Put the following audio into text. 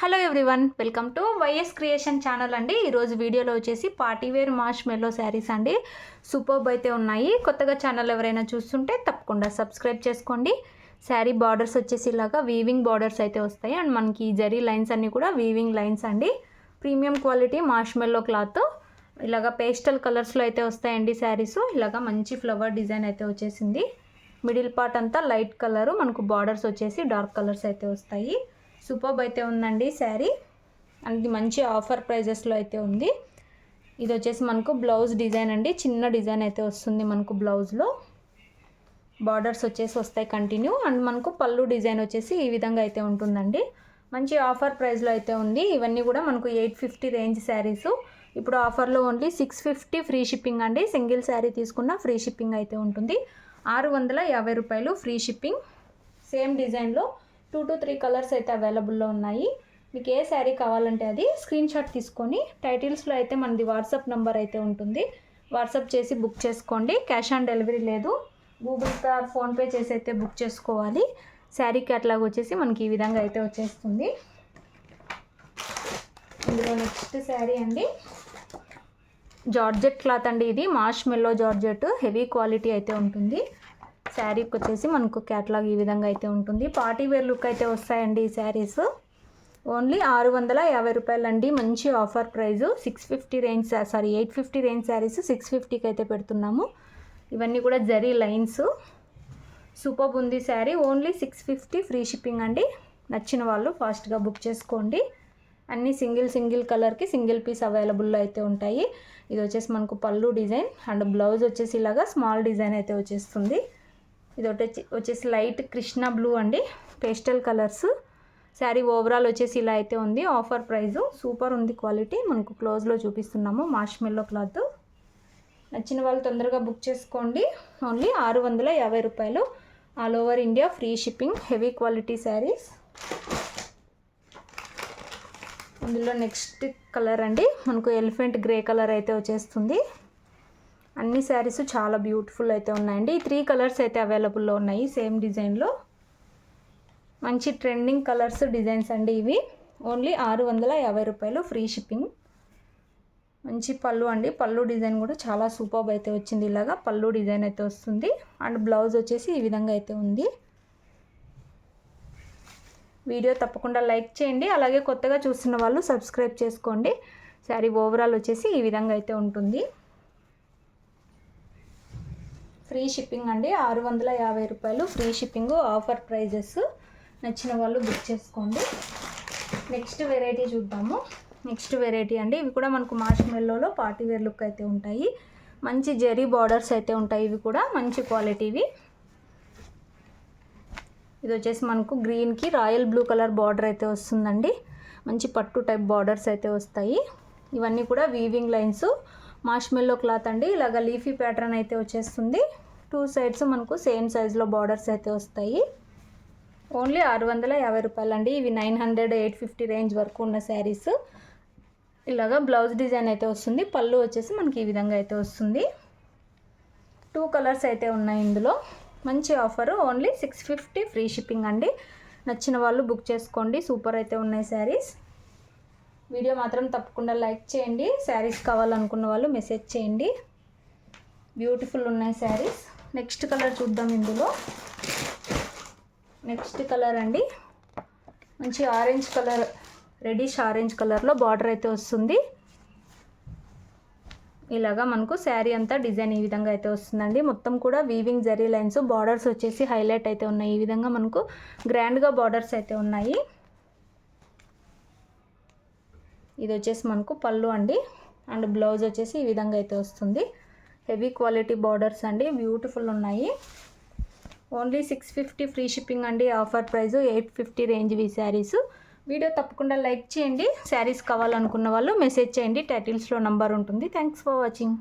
Hello everyone, welcome to YS creation channel అండి. ఈరోజు వీడియోలో వచ్చేసి పార్టీవేర్ మాష్ మెల్లో శారీస్ అండి. సూపర్బ్ అయితే ఉన్నాయి. కొత్తగా ఛానల్ ఎవరైనా చూస్తుంటే తప్పకుండా సబ్స్క్రైబ్ చేసుకోండి. శారీ బార్డర్స్ వచ్చేసి ఇలాగా వీవింగ్ బార్డర్స్ అయితే వస్తాయి. అండ్ మనకి జరీ లైన్స్ అన్నీ కూడా వీవింగ్ లైన్స్ అండి. ప్రీమియం క్వాలిటీ మాష్ మెల్లో క్లాత్. ఇలాగా పేస్టల్ కలర్స్లో అయితే వస్తాయండి శారీస్. ఇలాగా మంచి ఫ్లవర్ డిజైన్ అయితే వచ్చేసింది. మిడిల్ పార్ట్ అంతా లైట్ కలరు, మనకు బార్డర్స్ వచ్చేసి డార్క్ కలర్స్ అయితే వస్తాయి. సూపర్బ్ అయితే ఉందండి శారీ. అది మంచి ఆఫర్ ప్రైజెస్లో అయితే ఉంది. ఇది వచ్చేసి మనకు బ్లౌజ్ డిజైన్ అండి. చిన్న డిజైన్ అయితే వస్తుంది మనకు బ్లౌజ్లో. బార్డర్స్ వచ్చేసి వస్తాయి కంటిన్యూ. అండ్ మనకు పళ్ళు డిజైన్ వచ్చేసి ఈ విధంగా అయితే ఉంటుందండి. మంచి ఆఫర్ ప్రైస్లో అయితే ఉంది. ఇవన్నీ కూడా మనకు 850 రేంజ్ శారీస్. ఇప్పుడు ఆఫర్లో ఓన్లీ 650 ఫ్రీ షిప్పింగ్ అండి. సింగిల్ శారీ తీసుకున్న ఫ్రీ షిప్పింగ్ అయితే ఉంటుంది. 650 రూపాయలు ఫ్రీ షిప్పింగ్. సేమ్ డిజైన్లో 2 to 3 కలర్స్ అయితే అవైలబుల్లో ఉన్నాయి. మీకు ఏ శారీ కావాలంటే అది స్క్రీన్ షాట్ తీసుకొని టైటిల్స్లో అయితే మనది వాట్సాప్ నెంబర్ అయితే ఉంటుంది. వాట్సాప్ చేసి బుక్ చేసుకోండి. క్యాష్ ఆన్ డెలివరీ లేదు. గూగుల్ పే, ఫోన్పే చేసి అయితే బుక్ చేసుకోవాలి. శారీ క్యాటలాగ్ వచ్చేసి మనకి ఈ విధంగా అయితే వచ్చేస్తుంది. ఇందులో నెక్స్ట్ శారీ అండి, జార్జెట్ క్లాత్ అండి. ఇది మాష్ మెల్లో జార్జెట్, హెవీ క్వాలిటీ అయితే ఉంటుంది. శారీకి వచ్చేసి మనకు క్యాటలాగ్ ఈ విధంగా అయితే ఉంటుంది. పార్టీ వేర్ లుక్ అయితే వస్తాయండి ఈ శారీస్. ఓన్లీ 650 రూపాయలు అండి. మంచి ఆఫర్ ప్రైజు. 850 రేంజ్ శారీస్ 650కి అయితే పెడుతున్నాము. ఇవన్నీ కూడా జరీ లైన్స్. సూపర్బ్ ఉంది శారీ. ఓన్లీ 650 ఫ్రీ షిప్పింగ్ అండి. నచ్చిన వాళ్ళు ఫాస్ట్గా బుక్ చేసుకోండి. అన్నీ సింగిల్ కలర్కి సింగిల్ పీస్ అవైలబుల్లో అయితే ఉంటాయి. ఇది వచ్చేసి మనకు పళ్ళు డిజైన్ అండ్ బ్లౌజ్ వచ్చేసి ఇలాగా స్మాల్ డిజైన్ అయితే వచ్చేస్తుంది. ఇది వచ్చేసి లైట్ కృష్ణ బ్లూ అండి, పేస్టల్ కలర్స్. శారీ ఓవరాల్ వచ్చేసి ఇలా అయితే ఉంది. Offer price. సూపర్ ఉంది క్వాలిటీ. మనకు క్లోజ్లో చూపిస్తున్నాము. మాష్ మెల్లో క్లాత్. నచ్చిన వాళ్ళు తొందరగా బుక్ చేసుకోండి. ఓన్లీ 650 రూపాయలు. All over India free shipping. Heavy quality saris. ఇందులో నెక్స్ట్ కలర్ అండి, మనకు ఎలిఫెంట్ గ్రే కలర్ అయితే వచ్చేస్తుంది. అన్ని శారీస్ చాలా బ్యూటిఫుల్ అయితే ఉన్నాయండి. 3 కలర్స్ అయితే అవైలబుల్లో ఉన్నాయి సేమ్ డిజైన్లో. మంచి ట్రెండింగ్ కలర్స్ డిజైన్స్ అండి ఇవి. ఓన్లీ 650 రూపాయలు ఫ్రీ షిప్పింగ్. మంచి పళ్ళు అండి. పళ్ళు డిజైన్ కూడా చాలా సూపర్బ్ అయితే వచ్చింది. ఇలాగా పళ్ళు డిజైన్ అయితే వస్తుంది. అండ్ బ్లౌజ్ వచ్చేసి ఈ విధంగా అయితే ఉంది. వీడియో తప్పకుండా లైక్ చేయండి. అలాగే కొత్తగా చూస్తున్న వాళ్ళు సబ్స్క్రైబ్ చేసుకోండి. శారీ ఓవరాల్ వచ్చేసి ఈ విధంగా అయితే ఉంటుంది. ఫ్రీ షిప్పింగ్ అండి. 650 రూపాయలు ఫ్రీ షిప్పింగ్. Offer prices. నచ్చిన వాళ్ళు బుక్ చేసుకోండి. నెక్స్ట్ వెరైటీ చూద్దాము. నెక్స్ట్ వెరైటీ అండి, ఇవి కూడా మనకు మాష్ మెల్లోలో పార్టీ వేర్ లుక్ అయితే ఉంటాయి. మంచి జరీ బార్డర్స్ అయితే ఉంటాయి. ఇవి కూడా మంచి క్వాలిటీవి. ఇది వచ్చేసి మనకు గ్రీన్కి రాయల్ బ్లూ కలర్ బార్డర్ అయితే వస్తుందండి. మంచి పట్టు టైప్ బార్డర్స్ అయితే వస్తాయి. ఇవన్నీ కూడా వీవింగ్ లైన్స్. మాష్ మెల్లో క్లాత్ అండి. ఇలాగ లీఫీ ప్యాటర్న్ అయితే వచ్చేస్తుంది. 2 సైడ్స్ మనకు సేమ్ సైజులో బార్డర్స్ అయితే వస్తాయి. ఓన్లీ 650 రూపాయలు అండి. ఇవి 900, 850 రేంజ్ వరకు ఉన్న శారీస్. ఇలాగా బ్లౌజ్ డిజైన్ అయితే వస్తుంది. పళ్ళు వచ్చేసి మనకి ఈ విధంగా అయితే వస్తుంది. 2 కలర్స్ అయితే ఉన్నాయి ఇందులో. మంచి ఆఫరు. ఓన్లీ 650 ఫ్రీ షిప్పింగ్ అండి. నచ్చిన వాళ్ళు బుక్ చేసుకోండి. సూపర్ అయితే ఉన్నాయి శారీస్. వీడియో మాత్రం తప్పకుండా లైక్ చేయండి. శారీస్ కావాలనుకున్న వాళ్ళు మెసేజ్ చేయండి. బ్యూటిఫుల్ ఉన్నాయి శారీస్. నెక్స్ట్ కలర్ చూద్దాం. ఇందులో నెక్స్ట్ కలర్ అండి, మంచి ఆరెంజ్ కలర్, రెడిష్ ఆరెంజ్ కలర్లో బార్డర్ అయితే వస్తుంది. ఇలాగా మనకు శారీ అంతా డిజైన్ ఈ విధంగా అయితే వస్తుందండి. మొత్తం కూడా వీవింగ్ జరీ లైన్స్. బార్డర్స్ వచ్చేసి హైలైట్ అయితే ఉన్నాయి. ఈ విధంగా మనకు గ్రాండ్గా బార్డర్స్ అయితే ఉన్నాయి. ఇది వచ్చేసి మనకు పళ్ళు అండి. అండ్ బ్లౌజ్ వచ్చేసి ఈ విధంగా అయితే వస్తుంది. హెవీ క్వాలిటీ బార్డర్స్ అండి. బ్యూటిఫుల్ ఉన్నాయి. ఓన్లీ 650 ఫ్రీ షిప్పింగ్ అండి. ఆఫర్ ప్రైస్ 850 రేంజ్ ఈ శారీస్. వీడియో తప్పకుండా లైక్ చేయండి. శారీస్ కావాలనుకున్న వాళ్ళు మెసేజ్ చేయండి. టైటిల్స్లో నంబర్ ఉంటుంది. Thanks for watching.